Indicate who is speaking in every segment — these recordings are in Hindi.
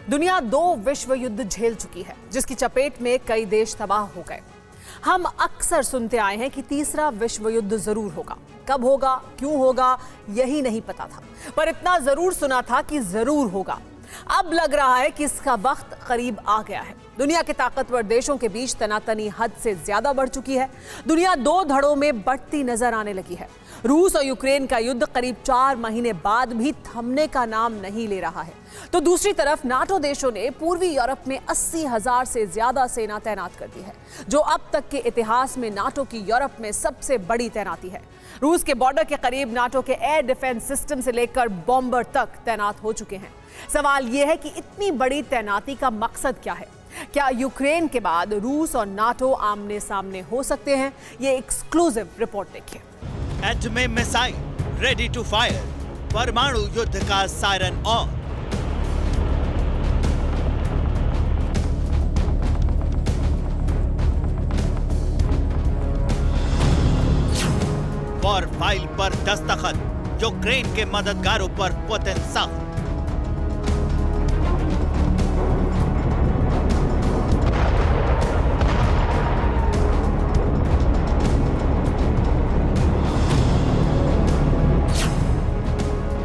Speaker 1: दुनिया 2 विश्व युद्ध झेल चुकी है, जिसकी चपेट में कई देश तबाह हो गए। हम अक्सर सुनते आए हैं कि तीसरा विश्व युद्ध जरूर होगा। कब होगा, क्यों होगा, यही नहीं पता था, पर इतना जरूर सुना था कि जरूर होगा। अब लग रहा है कि इसका वक्त करीब आ गया है। दुनिया के ताकतवर देशों के बीच तनातनी हद से ज्यादा बढ़ चुकी है। दुनिया 2 धड़ों में बढ़ती नजर आने लगी है। रूस और यूक्रेन का युद्ध करीब 4 महीने बाद भी थमने का नाम नहीं ले रहा है। तो दूसरी तरफ नाटो देशों ने पूर्वी यूरोप में 80,000 से ज्यादा सेना तैनात कर दी है, जो अब तक के इतिहास में नाटो की यूरोप में सबसे बड़ी तैनाती है। रूस के बॉर्डर के करीब नाटो के एयर डिफेंस सिस्टम से लेकर बॉम्बर तक तैनात हो चुके हैं। सवाल यह है कि इतनी बड़ी तैनाती का मकसद क्या है? क्या यूक्रेन के बाद रूस और नाटो आमने सामने हो सकते हैं? ये एक्सक्लूसिव रिपोर्ट देखिए।
Speaker 2: एटमी मिसाइल रेडी टू फायर, परमाणु युद्ध का सायरन ऑन। वॉर फाइल पर दस्तखत, यूक्रेन के मददगारों पर पुतिन सख्त।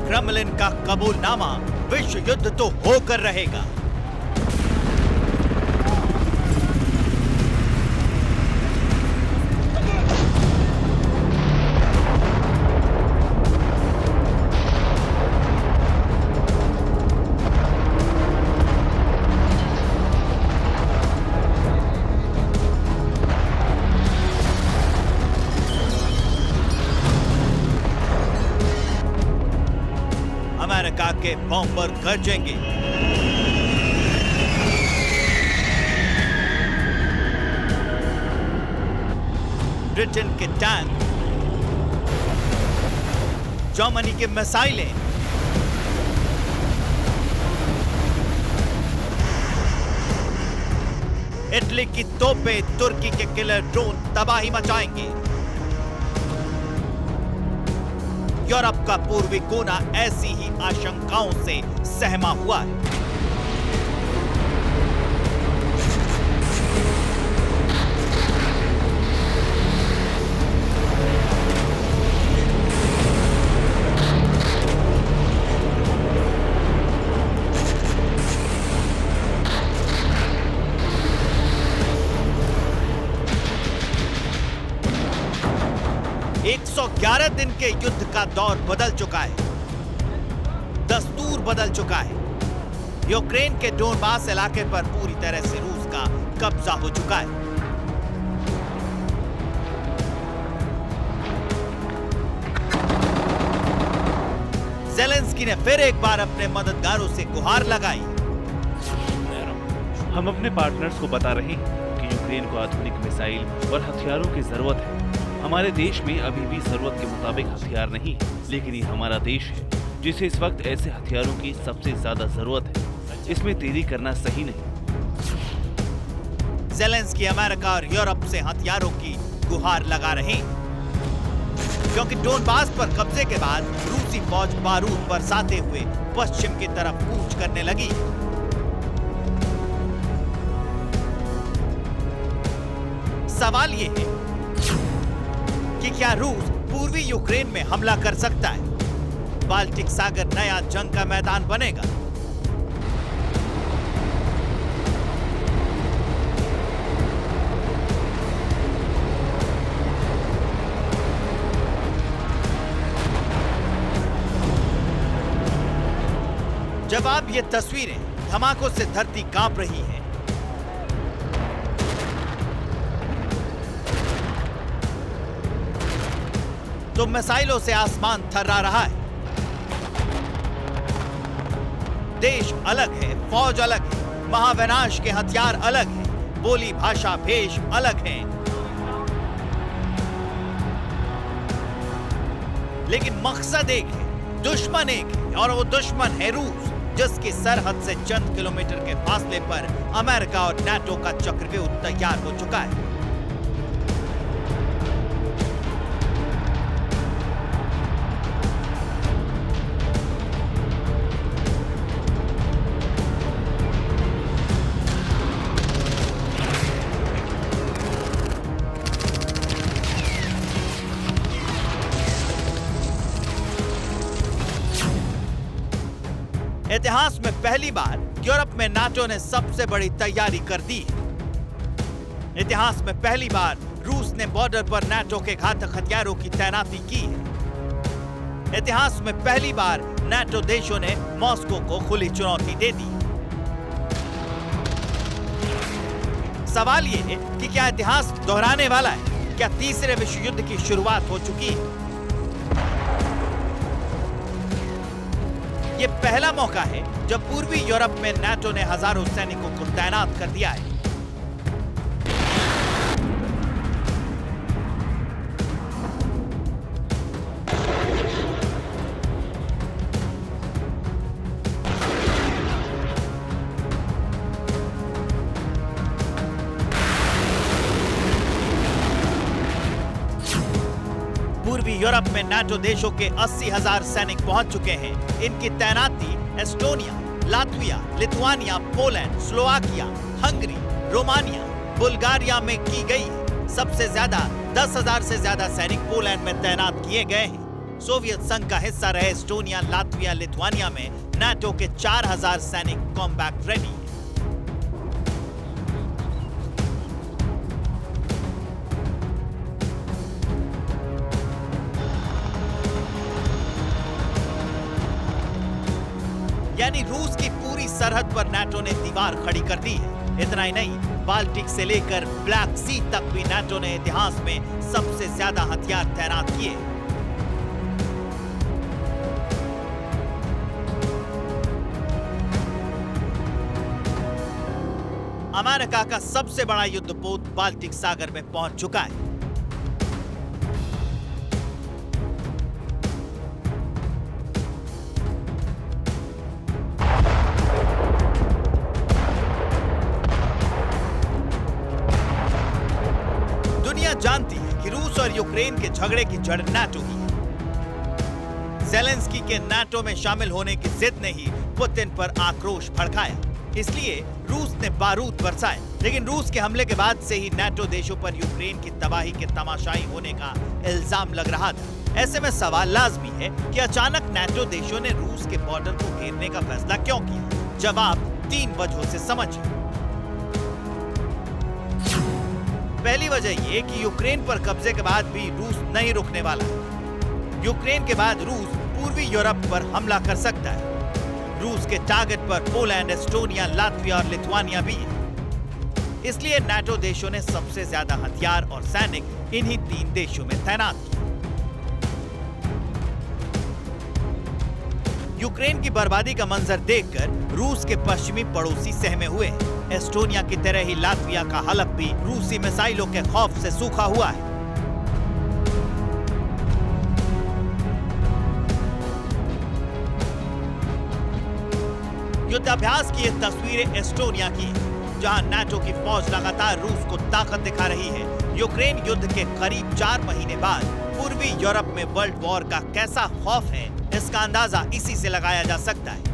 Speaker 2: क्रेमलिन का कबूलनामा, विश्व युद्ध तो होकर रहेगा। अमेरिका के बॉम्बर गरजेंगे। ब्रिटेन के टैंक, जर्मनी के मिसाइलें, इटली की तोपें, तुर्की के किलर ड्रोन तबाही मचाएंगे। यूरोप का पूर्वी कोना ऐसी ही आशंकाओं से सहमा हुआ है। एक 111 दिन के युद्ध का दौर बदल चुका है, दस्तूर बदल चुका है। यूक्रेन के डोनबास इलाके पर पूरी तरह से रूस का कब्जा हो चुका है। ज़ेलेंस्की ने फिर एक बार अपने मददगारों से गुहार लगाई।
Speaker 3: हम अपने पार्टनर्स को बता रहे हैं कि यूक्रेन को आधुनिक मिसाइल और हथियारों की जरूरत है। हमारे देश में अभी भी जरूरत के मुताबिक हथियार नहीं, लेकिन ये हमारा देश है जिसे इस वक्त ऐसे हथियारों की सबसे ज्यादा जरूरत है। इसमें देरी करना सही नहीं।
Speaker 2: ज़ेलेंस्की अमेरिका और यूरोप से हथियारों की गुहार लगा रहे हैं, क्योंकि डोनबास पर कब्जे के बाद रूसी फौज बारूद बरसाते हुए पश्चिम की तरफ कूच करने लगी। सवाल ये है कि क्या रूस पूर्वी यूक्रेन में हमला कर सकता है? बाल्टिक सागर नया जंग का मैदान बनेगा? जब आप ये तस्वीरें धमाकों से धरती कांप रही है, तो मिसाइलों से आसमान थर्रा रहा है। देश अलग है, फौज अलग है, महाविनाश के हथियार अलग हैं, बोली भाषा भेष अलग हैं, लेकिन मकसद एक है, दुश्मन एक है, और वो दुश्मन है रूस, जिसकी सरहद से चंद किलोमीटर के फासले पर अमेरिका और नाटो का चक्रव्यूह तैयार हो चुका है। इतिहास में पहली बार यूरोप में नाटो ने सबसे बड़ी तैयारी कर दी है। इतिहास में पहली बार रूस ने बॉर्डर पर नाटो के घातक हथियारों की तैनाती की है। इतिहास में पहली बार नाटो देशों ने मॉस्को को खुली चुनौती दे दी। सवाल ये है कि क्या इतिहास दोहराने वाला है? क्या तीसरे विश्व युद्ध की शुरुआत हो चुकी है? ये पहला मौका है जब पूर्वी यूरोप में नाटो ने हजारों सैनिकों को तैनात कर दिया है। पूर्वी यूरोप में नाटो देशों के 80,000 सैनिक पहुंच चुके हैं। इनकी तैनाती Estonia, Latvia, Lithuania, Poland, Slovakia, Hungary, Romania, Bulgaria में की गई है। सबसे ज्यादा 10,000 से ज्यादा सैनिक पोलैंड में तैनात किए गए हैं। सोवियत संघ का हिस्सा रहे एस्टोनिया, लातविया, लिथुआनिया में नाटो के 4,000 सैनिक कॉम्बैट रेडी हैं। यानी रूस की पूरी सरहद पर नाटो ने दीवार खड़ी कर दी है। इतना ही नहीं, बाल्टिक से लेकर ब्लैक सी तक भी नाटो ने इतिहास में सबसे ज्यादा हथियार तैनात किए। अमेरिका का सबसे बड़ा युद्धपोत बाल्टिक सागर में पहुंच चुका है। जानती है कि रूस और यूक्रेन के झगड़े की जड़ नाटो ही है। ज़ेलेंस्की के नाटो में शामिल होने की जिद ने ही पुतिन पर आक्रोश भड़काया, इसलिए रूस ने बारूद बरसाया। लेकिन रूस के हमले के बाद से ही नाटो देशों पर यूक्रेन की तबाही के तमाशाई होने का इल्जाम लग रहा था। ऐसे में सवाल लाजमी है कि अचानक नाटो देशों ने रूस के बॉर्डर को घेरने का फैसला क्यों किया? जवाब 3 वजहों से समझिए। पहली वजह यह कि यूक्रेन पर कब्जे के बाद भी रूस नहीं रुकने वाला है। यूक्रेन के बाद रूस पूर्वी यूरोप पर हमला कर सकता है। रूस के टारगेट पर पोलैंड, एस्टोनिया, लातविया और लिथुआनिया भी है। इसलिए नाटो देशों ने सबसे ज्यादा हथियार और सैनिक इन्हीं 3 देशों में तैनात किए। यूक्रेन की बर्बादी का मंजर देखकर रूस के पश्चिमी पड़ोसी सहमे हुए हैं। एस्टोनिया की तरह ही लातविया का हलफ भी रूसी मिसाइलों के खौफ से सूखा हुआ है। युद्धाभ्यास की ये तस्वीरें एस्टोनिया की हैं, जहां नाटो की फौज लगातार रूस को ताकत दिखा रही है। यूक्रेन युद्ध के करीब 4 महीने बाद पूर्वी यूरोप में वर्ल्ड वॉर का कैसा खौफ है, इसका अंदाजा इसी से लगाया जा सकता है।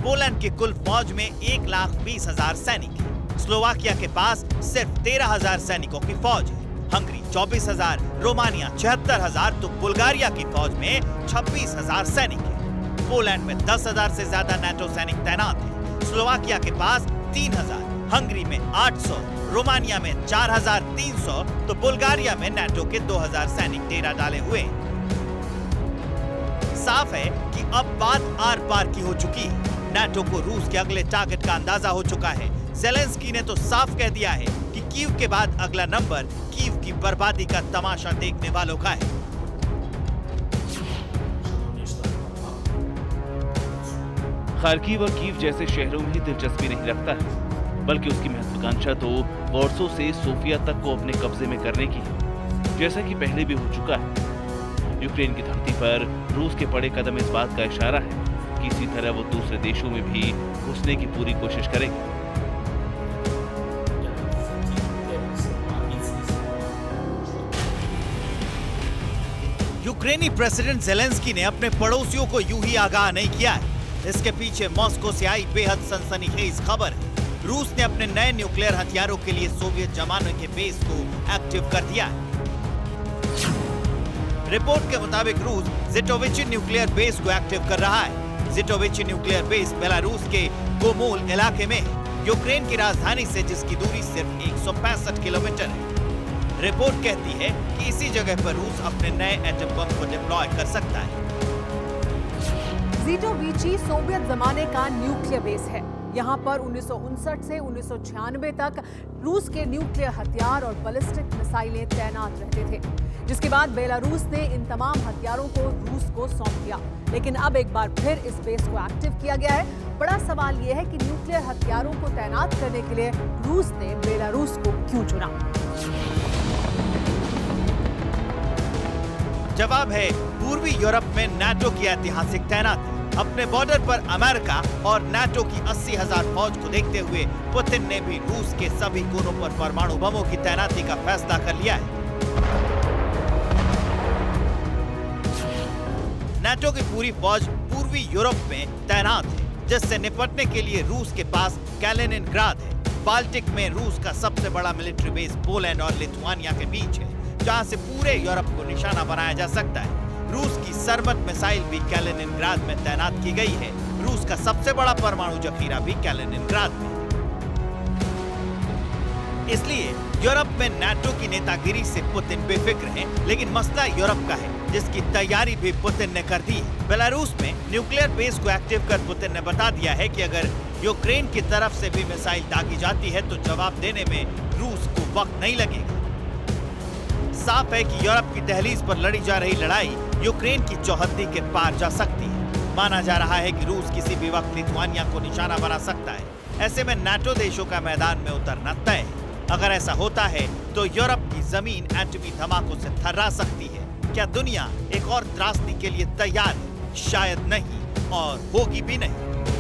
Speaker 2: पोलैंड की कुल फौज में 1,20,000 सैनिक हैं। स्लोवाकिया के पास सिर्फ 13,000 सैनिकों की फौज है। हंगरी 24,000, रोमानिया 76,000, तो बुल्गारिया की फौज में 26,000 सैनिक हैं। पोलैंड में 10,000 से ज्यादा नाटो सैनिक तैनात हैं। स्लोवाकिया के पास 3,000, हंगरी में 800, रोमानिया में 4,300, तो बुल्गारिया में नाटो के 2,000 सैनिक डेरा डाले हुए हैं। साफ है कि अब बात आर पार की हो चुकी है। नाटो को रूस के अगले टारगेट का अंदाजा हो चुका है। ज़ेलेंस्की ने तो साफ कह दिया है कि कीव के बाद अगला नंबर कीव की बर्बादी का तमाशा देखने वालों का है।
Speaker 3: खार्किव और कीव जैसे शहरों में ही दिलचस्पी नहीं रखता है, बल्कि उसकी महत्वाकांक्षा तो वॉर्सो से सोफिया तक को अपने कब्जे में करने की है, जैसा कि पहले भी हो चुका है। यूक्रेन की धरती पर रूस के बड़े कदम इस बात का इशारा है कि इसी तरह वो दूसरे देशों में भी घुसने की पूरी कोशिश करेंगे।
Speaker 2: यूक्रेनी प्रेसिडेंट ज़ेलेंस्की ने अपने पड़ोसियों को यूं ही आगाह नहीं किया है। इसके पीछे मॉस्को से आई बेहद सनसनीखेज खबर है। रूस ने अपने नए न्यूक्लियर हथियारों के लिए सोवियत जमाने के बेस को एक्टिव कर दिया है। रिपोर्ट के मुताबिक रूस ज़िटोविचिन न्यूक्लियर बेस को एक्टिव कर रहा है। जिटोविची न्यूक्लियर बेस बेलारूस के गोमूल इलाके में है, यूक्रेन की राजधानी से, जिसकी दूरी सिर्फ 165 किलोमीटर है। रिपोर्ट कहती है कि इसी जगह पर रूस अपने नए एटम बम को डिप्लॉय कर सकता है।
Speaker 1: जिटोविची सोवियत जमाने का न्यूक्लियर बेस है। यहाँ पर 1959 से 1996 तक रूस के न्यूक्लियर हथियार और बैलिस्टिक मिसाइलें तैनात रहते थे, जिसके बाद बेलारूस ने इन तमाम हथियारों को रूस को सौंप दिया। लेकिन अब एक बार फिर इस बेस को एक्टिव किया गया है। बड़ा सवाल यह है कि न्यूक्लियर हथियारों को तैनात करने के लिए रूस ने बेलारूस को क्यों चुना?
Speaker 2: जवाब है पूर्वी यूरोप में नाटो की ऐतिहासिक तैनाती। अपने बॉर्डर पर अमेरिका और नाटो की 80,000 फौज को देखते हुए पुतिन ने भी रूस के सभी कोनों पर परमाणु बमों की तैनाती का फैसला कर लिया है। नाटो की पूरी फौज पूर्वी यूरोप में तैनात है, जिससे निपटने के लिए रूस के पास कैलिनिनग्राद है। बाल्टिक में रूस का सबसे बड़ा मिलिट्री बेस पोलैंड और लिथुआनिया के बीच है, जहां से पूरे यूरोप को निशाना बनाया जा सकता है। रूस की सरमत मिसाइल भी कैलिनिनग्राद में तैनात की गई है। रूस का सबसे बड़ा परमाणु जखीरा भी कैलिनिनग्राद में है। इसलिए यूरोप में नाटो की नेतागिरी से पुतिन बेफिक्र हैं, लेकिन मसला यूरोप का है, जिसकी तैयारी भी पुतिन ने कर दी है। बेलारूस में न्यूक्लियर बेस को एक्टिव कर पुतिन ने बता दिया है कि अगर यूक्रेन की तरफ से भी मिसाइल दागी जाती है तो जवाब देने में रूस को वक्त नहीं लगेगा। साफ है कि यूरोप की दहलीज पर लड़ी जा रही लड़ाई यूक्रेन की चौहद्दी के पार जा सकती है। माना जा रहा है कि रूस किसी भी वक्त लिथुआनिया को निशाना बना सकता है। ऐसे में नाटो देशों का मैदान में उतरना तय है। अगर ऐसा होता है तो यूरोप की जमीन एटमी धमाकों से थर्रा सकती है। क्या दुनिया एक और त्रासदी के लिए तैयार है? शायद नहीं, और होगी भी नहीं।